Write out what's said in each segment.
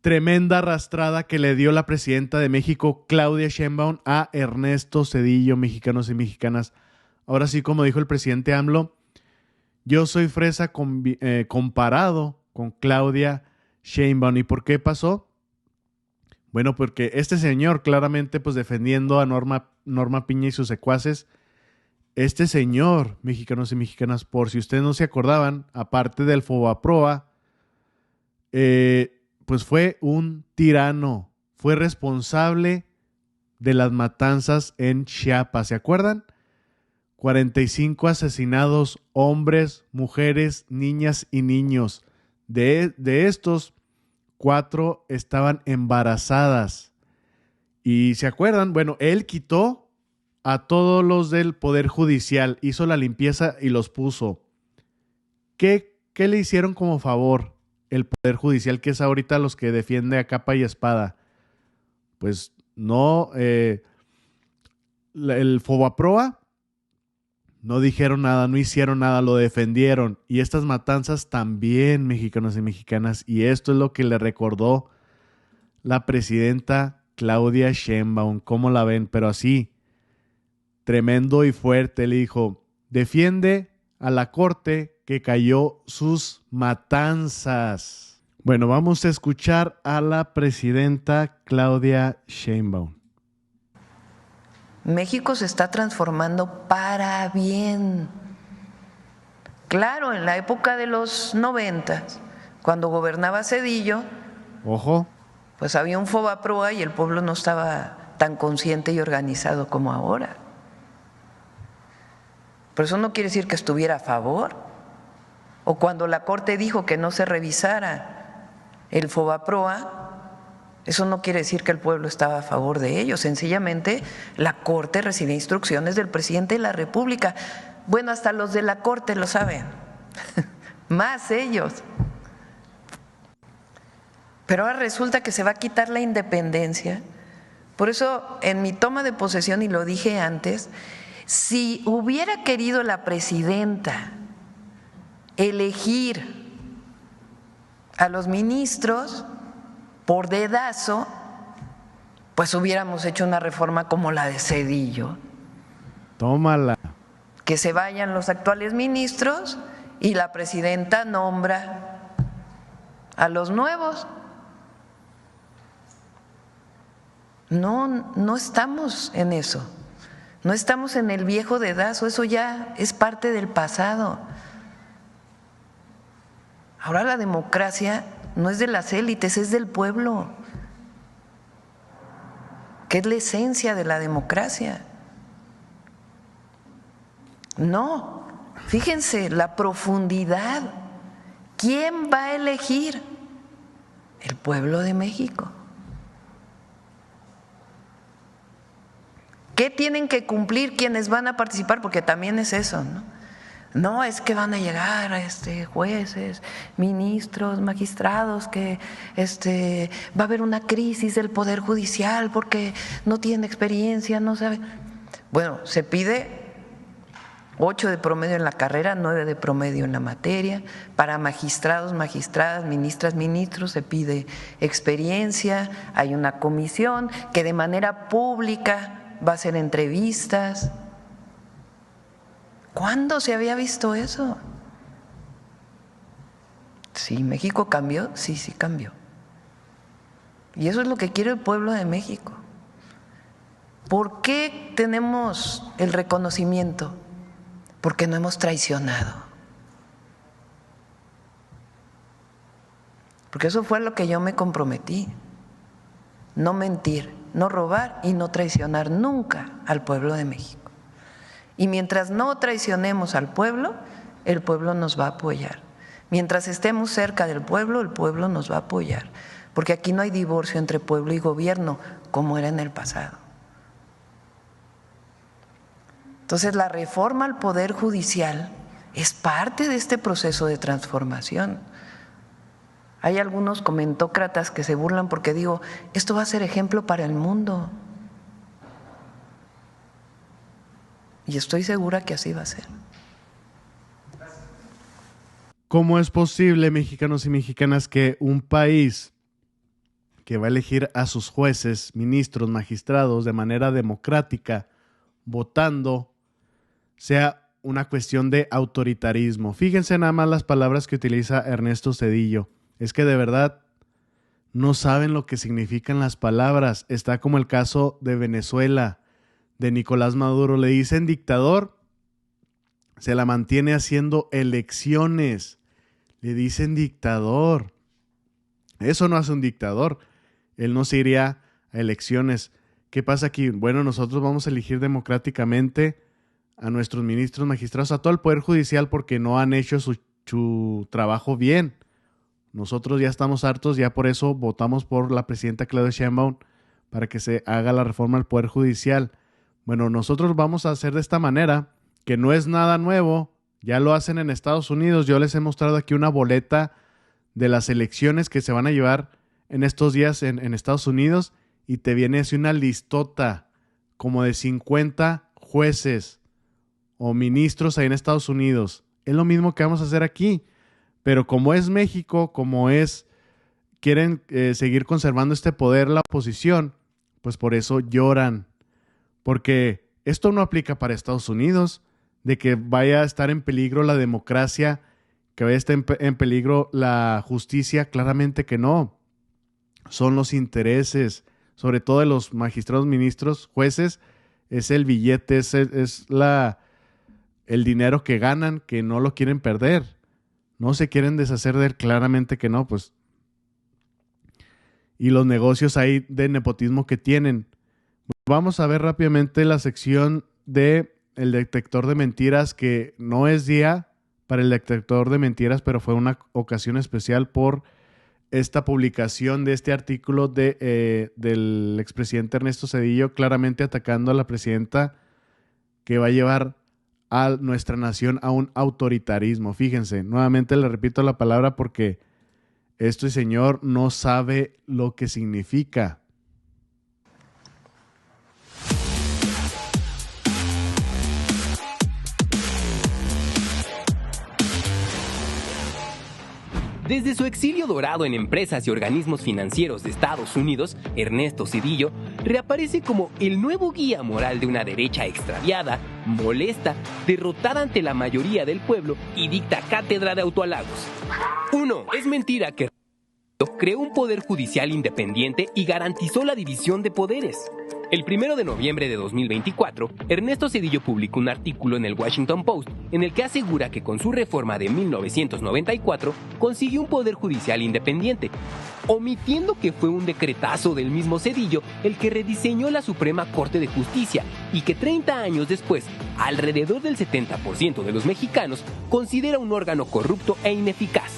tremenda arrastrada que le dio la presidenta de México, Claudia Sheinbaum, a Ernesto Zedillo, mexicanos y mexicanas. Ahora sí, como dijo el presidente AMLO, yo soy fresa comparado con Claudia Sheinbaum. ¿Y por qué pasó? Bueno, porque este señor, claramente pues defendiendo a Norma Piña y sus secuaces, este señor, mexicanos y mexicanas, por si ustedes no se acordaban, aparte del Fobaproa, pues fue un tirano, fue responsable de las matanzas en Chiapas, ¿se acuerdan? 45 asesinados, hombres, mujeres, niñas y niños. De estos, 4 estaban embarazadas. Y ¿se acuerdan? Bueno, él quitó a todos los del Poder Judicial, hizo la limpieza y los puso. ¿Qué le hicieron como favor el Poder Judicial, que es ahorita los que defiende a capa y espada? Pues no, el Fobaproa no dijeron nada, no hicieron nada, lo defendieron. Y estas matanzas también, mexicanos y mexicanas. Y esto es lo que le recordó la presidenta Claudia Sheinbaum. ¿Cómo la ven? Pero así, tremendo y fuerte, le dijo, defiende a la corte que cayó sus matanzas. Bueno, vamos a escuchar a la presidenta Claudia Sheinbaum. México se está transformando para bien. Claro, en la época de los 90, cuando gobernaba Zedillo, ojo, pues había un Fobaproa y el pueblo no estaba tan consciente y organizado como ahora. Pero eso no quiere decir que estuviera a favor. O cuando la Corte dijo que no se revisara el Fobaproa, eso no quiere decir que el pueblo estaba a favor de ello. Sencillamente la Corte recibía instrucciones del presidente de la República. Bueno, hasta los de la Corte lo saben, más ellos. Pero ahora resulta que se va a quitar la independencia. Por eso, en mi toma de posesión, y lo dije antes, si hubiera querido la presidenta elegir a los ministros por dedazo, pues hubiéramos hecho una reforma como la de Zedillo. Tómala. Que se vayan los actuales ministros y la presidenta nombra a los nuevos. No estamos en eso. No estamos en el viejo dedazo, eso ya es parte del pasado. Ahora la democracia no es de las élites, es del pueblo, que es la esencia de la democracia. No, fíjense la profundidad. ¿Quién va a elegir? El pueblo de México. ¿Qué tienen que cumplir quienes van a participar? Porque también es eso, ¿no? No es que van a llegar jueces, ministros, magistrados, que va a haber una crisis del Poder Judicial porque no tienen experiencia, no saben. Bueno, se pide 8 de promedio en la carrera, 9 de promedio en la materia. Para magistrados, magistradas, ministras, ministros se pide experiencia. Hay una comisión que de manera pública va a hacer entrevistas. ¿Cuándo se había visto eso? Sí, México cambió, sí cambió. Y eso es lo que quiere el pueblo de México. ¿Por qué tenemos el reconocimiento? Porque no hemos traicionado. Porque eso fue lo que yo me comprometí. No mentir, no robar y no traicionar nunca al pueblo de México. Y mientras no traicionemos al pueblo, el pueblo nos va a apoyar. Mientras estemos cerca del pueblo, el pueblo nos va a apoyar. Porque aquí no hay divorcio entre pueblo y gobierno, como era en el pasado. Entonces, la reforma al Poder Judicial es parte de este proceso de transformación. Hay algunos comentócratas que se burlan porque digo, esto va a ser ejemplo para el mundo. Y estoy segura que así va a ser. ¿Cómo es posible, mexicanos y mexicanas, que un país que va a elegir a sus jueces, ministros, magistrados de manera democrática, votando, sea una cuestión de autoritarismo. Fíjense nada más las palabras que utiliza Ernesto Zedillo. Es que de verdad no saben lo que significan las palabras. Está como el caso de Venezuela, de Nicolás Maduro. Le dicen dictador, se la mantiene haciendo elecciones. Le dicen dictador. Eso no hace un dictador. Él no se iría a elecciones. ¿Qué pasa aquí? Bueno, nosotros vamos a elegir democráticamente a nuestros ministros, magistrados, a todo el Poder Judicial porque no han hecho su trabajo bien. Nosotros ya estamos hartos, ya por eso votamos por la presidenta Claudia Sheinbaum para que se haga la reforma al Poder Judicial. Bueno, nosotros vamos a hacer de esta manera, que no es nada nuevo, ya lo hacen en Estados Unidos. Yo les he mostrado aquí una boleta de las elecciones que se van a llevar en estos días en Estados Unidos y te viene así una listota como de 50 jueces o ministros ahí en Estados Unidos. Es lo mismo que vamos a hacer aquí, pero como es México, quieren seguir conservando este poder la oposición, pues por eso lloran, porque esto no aplica para Estados Unidos, de que vaya a estar en peligro la democracia, que vaya a estar en peligro la justicia, claramente que no. Son los intereses, sobre todo de los magistrados, ministros, jueces, es el billete, es el dinero que ganan, que no lo quieren perder. No se quieren deshacer de él, claramente que no, pues. Y los negocios ahí de nepotismo que tienen. Vamos a ver rápidamente la sección de el detector de mentiras, que no es día para el detector de mentiras, pero fue una ocasión especial por esta publicación de este artículo del expresidente Ernesto Zedillo, claramente atacando a la presidenta, que va a llevar a nuestra nación a un autoritarismo. Fíjense, nuevamente le repito la palabra porque este señor no sabe lo que significa. Desde su exilio dorado en empresas y organismos financieros de Estados Unidos, Ernesto Zedillo reaparece como el nuevo guía moral de una derecha extraviada, molesta, derrotada ante la mayoría del pueblo y dicta cátedra de autohalagos. 1. Es mentira que creó un poder judicial independiente y garantizó la división de poderes. El 1 de noviembre de 2024, Ernesto Zedillo publicó un artículo en el Washington Post en el que asegura que con su reforma de 1994 consiguió un poder judicial independiente, omitiendo que fue un decretazo del mismo Zedillo el que rediseñó la Suprema Corte de Justicia y que 30 años después, alrededor del 70% de los mexicanos considera un órgano corrupto e ineficaz.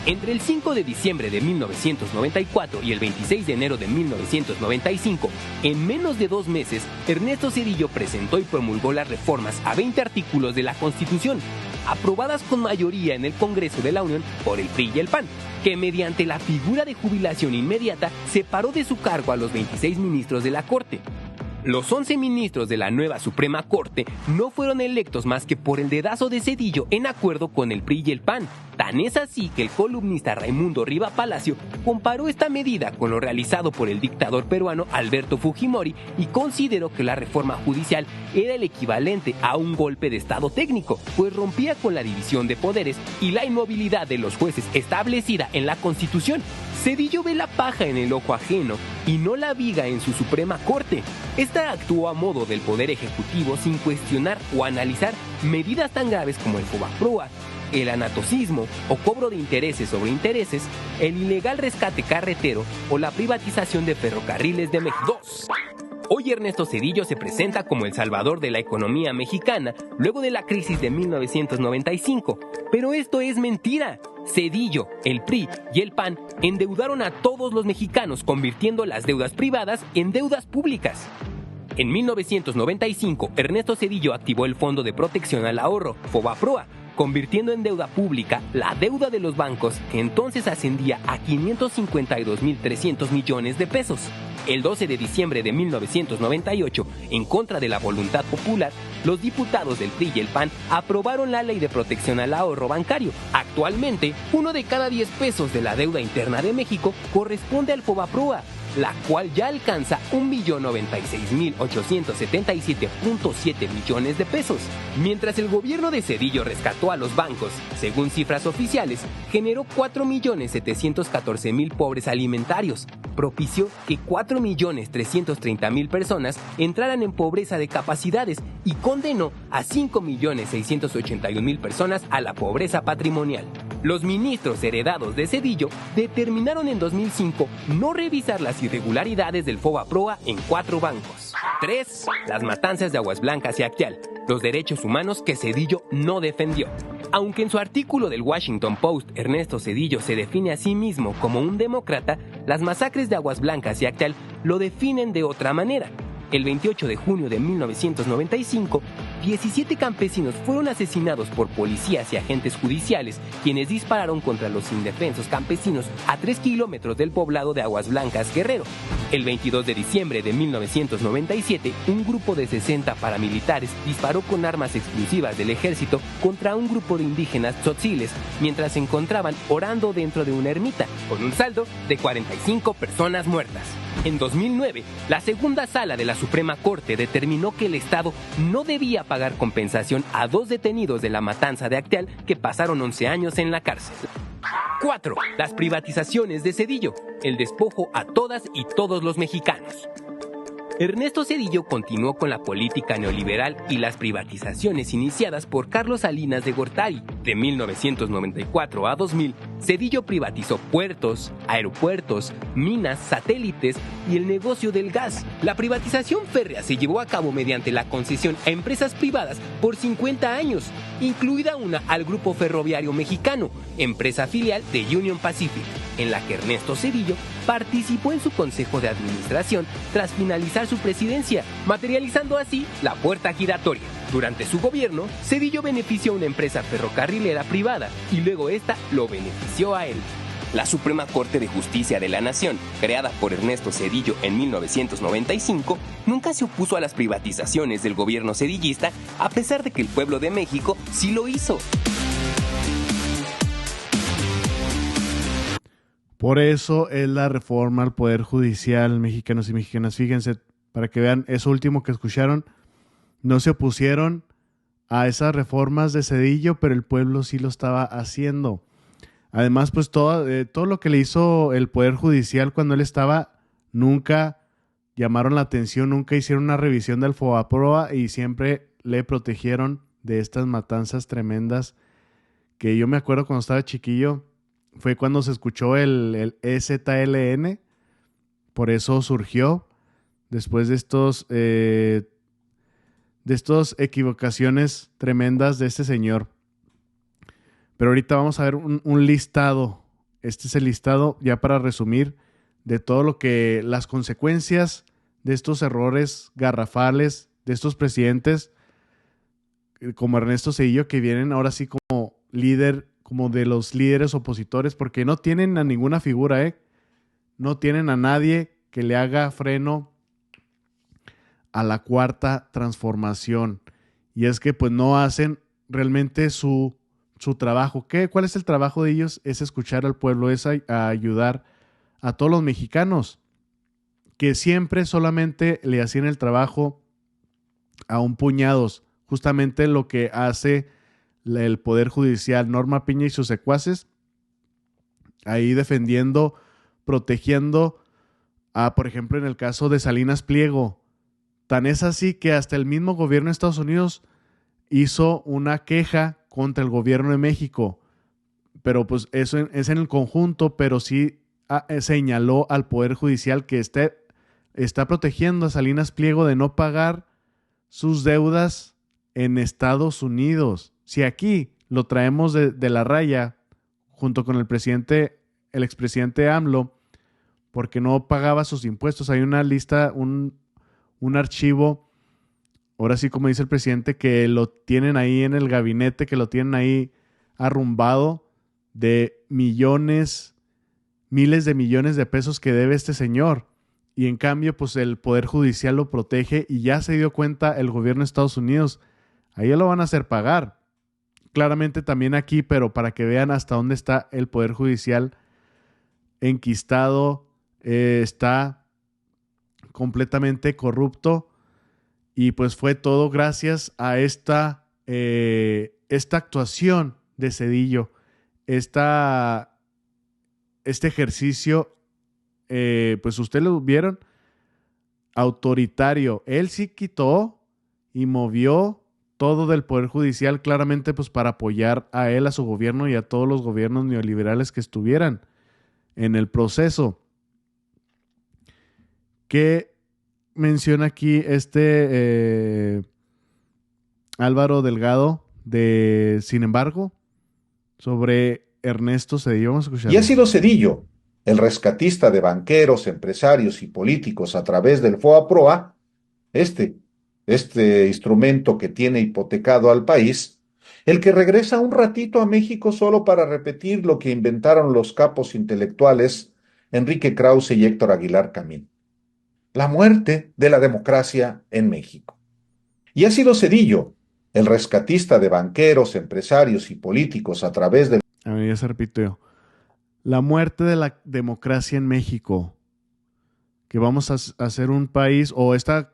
Entre el 5 de diciembre de 1994 y el 26 de enero de 1995, en menos de 2 meses, Ernesto Zedillo presentó y promulgó las reformas a 20 artículos de la Constitución, aprobadas con mayoría en el Congreso de la Unión por el PRI y el PAN, que mediante la figura de jubilación inmediata separó de su cargo a los 26 ministros de la Corte. Los 11 ministros de la nueva Suprema Corte no fueron electos más que por el dedazo de Zedillo en acuerdo con el PRI y el PAN. Tan es así que el columnista Raimundo Riva Palacio comparó esta medida con lo realizado por el dictador peruano Alberto Fujimori y consideró que la reforma judicial era el equivalente a un golpe de estado técnico, pues rompía con la división de poderes y la inmovilidad de los jueces establecida en la Constitución. Zedillo ve la paja en el ojo ajeno y no la viga en su Suprema Corte. Esta actuó a modo del Poder Ejecutivo sin cuestionar o analizar medidas tan graves como el Fobaproa, el anatocismo o cobro de intereses sobre intereses, el ilegal rescate carretero o la privatización de ferrocarriles de México. 2. Hoy Ernesto Zedillo se presenta como el salvador de la economía mexicana luego de la crisis de 1995, pero esto es mentira. Zedillo, el PRI y el PAN endeudaron a todos los mexicanos, convirtiendo las deudas privadas en deudas públicas. En 1995, Ernesto Zedillo activó el Fondo de Protección al Ahorro, Fobaproa, convirtiendo en deuda pública la deuda de los bancos, que entonces ascendía a 552.300 millones de pesos. El 12 de diciembre de 1998, en contra de la voluntad popular, los diputados del PRI y el PAN aprobaron la Ley de Protección al Ahorro Bancario. Actualmente, 1 de cada 10 pesos de la deuda interna de México corresponde al Fobaproa. la cual ya alcanza 1.096.877.7 millones de pesos. Mientras el gobierno de Zedillo rescató a los bancos, según cifras oficiales, generó 4.714.000 pobres alimentarios, propició que 4.330.000 personas entraran en pobreza de capacidades y condenó a 5.681.000 personas a la pobreza patrimonial. Los ministros heredados de Zedillo determinaron en 2005 no revisar las irregularidades del FOBAPROA en 4 bancos. 3. Las matanzas de Aguas Blancas y Acteal, los derechos humanos que Zedillo no defendió. Aunque en su artículo del Washington Post Ernesto Zedillo se define a sí mismo como un demócrata, las masacres de Aguas Blancas y Acteal lo definen de otra manera. El 28 de junio de 1995, 17 campesinos fueron asesinados por policías y agentes judiciales, quienes dispararon contra los indefensos campesinos a 3 kilómetros del poblado de Aguas Blancas, Guerrero. El 22 de diciembre de 1997, un grupo de 60 paramilitares disparó con armas exclusivas del ejército contra un grupo de indígenas tzotziles mientras se encontraban orando dentro de una ermita, con un saldo de 45 personas muertas. En 2009, la segunda sala de la Suprema Corte determinó que el Estado no debía pagar compensación a 2 detenidos de la matanza de Acteal que pasaron 11 años en la cárcel. 4. Las privatizaciones de Zedillo, el despojo a todas y todos los mexicanos. Ernesto Zedillo continuó con la política neoliberal y las privatizaciones iniciadas por Carlos Salinas de Gortari. De 1994 a 2000, Zedillo privatizó puertos, aeropuertos, minas, satélites y el negocio del gas. La privatización férrea se llevó a cabo mediante la concesión a empresas privadas por 50 años, incluida una al Grupo Ferroviario Mexicano, empresa filial de Union Pacific, en la que Ernesto Zedillo participó en su consejo de administración tras finalizar su presidencia, materializando así la puerta giratoria. Durante su gobierno, Zedillo benefició a una empresa ferrocarrilera privada y luego esta lo benefició a él. La Suprema Corte de Justicia de la Nación, creada por Ernesto Zedillo en 1995, nunca se opuso a las privatizaciones del gobierno zedillista, a pesar de que el pueblo de México sí lo hizo. Por eso es la reforma al Poder Judicial, mexicanos y mexicanas. Fíjense, para que vean eso último que escucharon, no se opusieron a esas reformas de Zedillo, pero el pueblo sí lo estaba haciendo. Además, pues todo lo que le hizo el Poder Judicial cuando él estaba, nunca llamaron la atención, nunca hicieron una revisión del FOBAPROA y siempre le protegieron de estas matanzas tremendas que yo me acuerdo cuando estaba chiquillo. Fue cuando se escuchó el EZLN, por eso surgió, después de estos equivocaciones tremendas de este señor. Pero ahorita vamos a ver un listado. Este es el listado, ya para resumir, de todo lo que las consecuencias de estos errores garrafales de estos presidentes, como Ernesto Zedillo, que vienen ahora sí como líder, como de los líderes opositores, porque no tienen a ninguna figura, no tienen a nadie que le haga freno a la cuarta transformación. Y es que pues no hacen realmente su trabajo. ¿Cuál es el trabajo de ellos? Es escuchar al pueblo, es a ayudar a todos los mexicanos, que siempre solamente le hacían el trabajo a un puñados, justamente lo que hace el Poder Judicial, Norma Piña y sus secuaces, ahí defendiendo, protegiendo por ejemplo, en el caso de Salinas Pliego. Tan es así que hasta el mismo gobierno de Estados Unidos hizo una queja contra el gobierno de México. Pero pues eso es en el conjunto, pero sí señaló al Poder Judicial que está protegiendo a Salinas Pliego de no pagar sus deudas en Estados Unidos. Si aquí lo traemos de la raya, junto con el expresidente AMLO, porque no pagaba sus impuestos, hay una lista, un archivo, ahora sí como dice el presidente, que lo tienen ahí en el gabinete, que lo tienen ahí arrumbado, de millones, miles de millones de pesos que debe este señor. Y en cambio, pues el Poder Judicial lo protege y ya se dio cuenta el gobierno de Estados Unidos. Ahí lo van a hacer pagar. Claramente también aquí, pero para que vean hasta dónde está el Poder Judicial enquistado, está completamente corrupto, y pues fue todo gracias a esta actuación de Zedillo, este ejercicio, pues ustedes lo vieron, autoritario. Él sí quitó y movió todo del Poder Judicial claramente pues para apoyar a él, a su gobierno y a todos los gobiernos neoliberales que estuvieran en el proceso. ¿Qué menciona aquí Álvaro Delgado sin embargo, sobre Ernesto Zedillo? Vamos a escucharlo. Y ha sido Zedillo, el rescatista de banqueros, empresarios y políticos a través del FOAPROA, este instrumento que tiene hipotecado al país, el que regresa un ratito a México solo para repetir lo que inventaron los capos intelectuales Enrique Krause y Héctor Aguilar Camín: la muerte de la democracia en México. Y ha sido Zedillo, el rescatista de banqueros, empresarios y políticos a través del... A ver, ya se repitió. La muerte de la democracia en México. Que vamos a hacer un país, o esta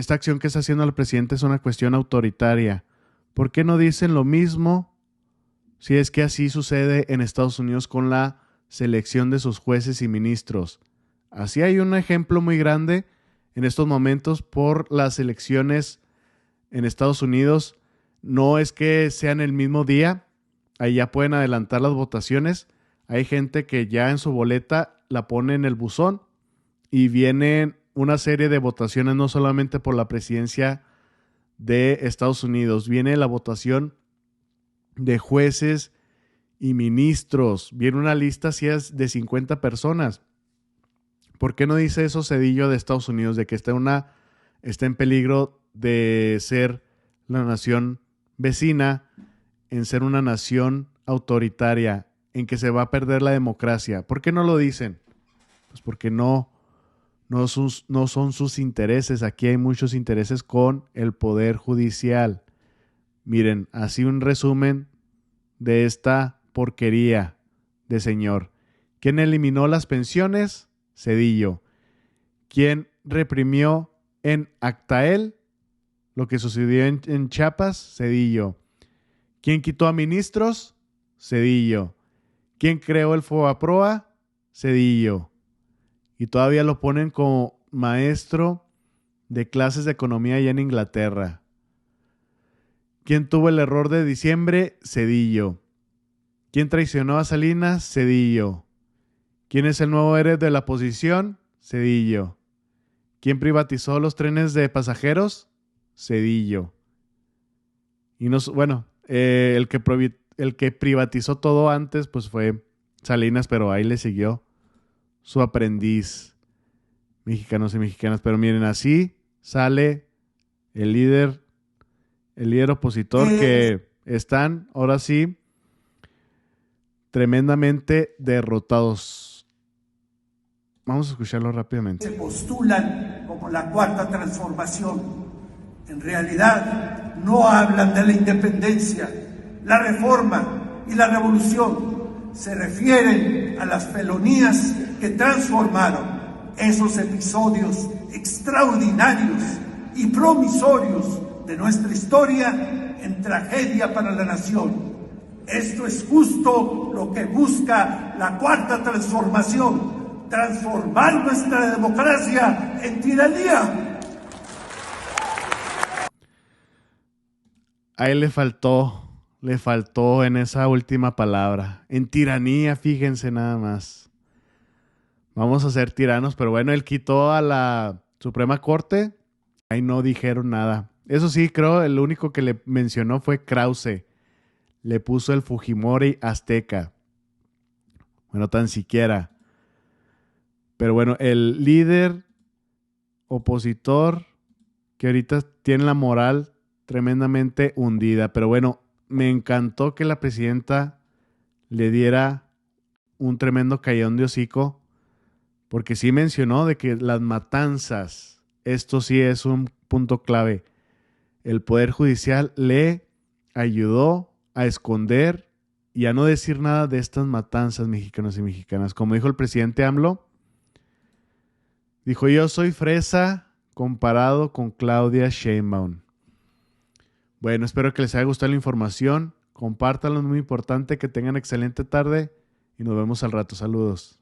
acción que está haciendo el presidente es una cuestión autoritaria. ¿Por qué no dicen lo mismo si es que así sucede en Estados Unidos con la selección de sus jueces y ministros? Así hay un ejemplo muy grande en estos momentos por las elecciones en Estados Unidos. No es que sean el mismo día, ahí ya pueden adelantar las votaciones. Hay gente que ya en su boleta la pone en el buzón y vienen una serie de votaciones, no solamente por la presidencia de Estados Unidos, viene la votación de jueces y ministros, viene una lista así de 50 personas. ¿Por qué no dice eso Zedillo de Estados Unidos, de que está en peligro de ser la nación vecina, en ser una nación autoritaria, en que se va a perder la democracia? ¿Por qué no lo dicen? Pues porque no son sus intereses. Aquí hay muchos intereses con el Poder Judicial. Miren, así un resumen de esta porquería de señor. ¿Quién eliminó las pensiones? Zedillo. ¿Quién reprimió en Actael lo que sucedió en Chiapas? Zedillo. ¿Quién quitó a ministros? Zedillo. ¿Quién creó el FOBAPROA? Zedillo. Y todavía lo ponen como maestro de clases de economía allá en Inglaterra. ¿Quién tuvo el error de diciembre? Zedillo. ¿Quién traicionó a Salinas? Zedillo. ¿Quién es el nuevo héroe de la oposición? Zedillo. ¿Quién privatizó los trenes de pasajeros? Zedillo. Y no, bueno, el que privatizó todo antes pues fue Salinas, pero ahí le siguió su aprendiz. Mexicanos y mexicanas. Pero miren, así sale el líder opositor, que están ahora sí tremendamente derrotados. Vamos a escucharlo rápidamente. Se postulan como la cuarta transformación. En realidad no hablan de la independencia, la reforma y la revolución. Se refieren a las felonías que transformaron esos episodios extraordinarios y promisorios de nuestra historia en tragedia para la nación. Esto es justo lo que busca la cuarta transformación: transformar nuestra democracia en tiranía. A él le faltó en esa última palabra, en tiranía, fíjense nada más. Vamos a ser tiranos, pero bueno, él quitó a la Suprema Corte, ahí no dijeron nada. Eso sí, creo el único que le mencionó fue Krause. Le puso el Fujimori azteca. Bueno, tan siquiera. Pero bueno, el líder opositor que ahorita tiene la moral tremendamente hundida. Pero bueno, me encantó que la presidenta le diera un tremendo callón de hocico, porque sí mencionó de que las matanzas, esto sí es un punto clave. El Poder Judicial le ayudó a esconder y a no decir nada de estas matanzas, mexicanos y mexicanas. Como dijo el presidente AMLO, Dijo, yo soy fresa comparado con Claudia Sheinbaum. Bueno, espero que les haya gustado la información. Compártanlo, es muy importante. Que tengan excelente tarde y nos vemos al rato. Saludos.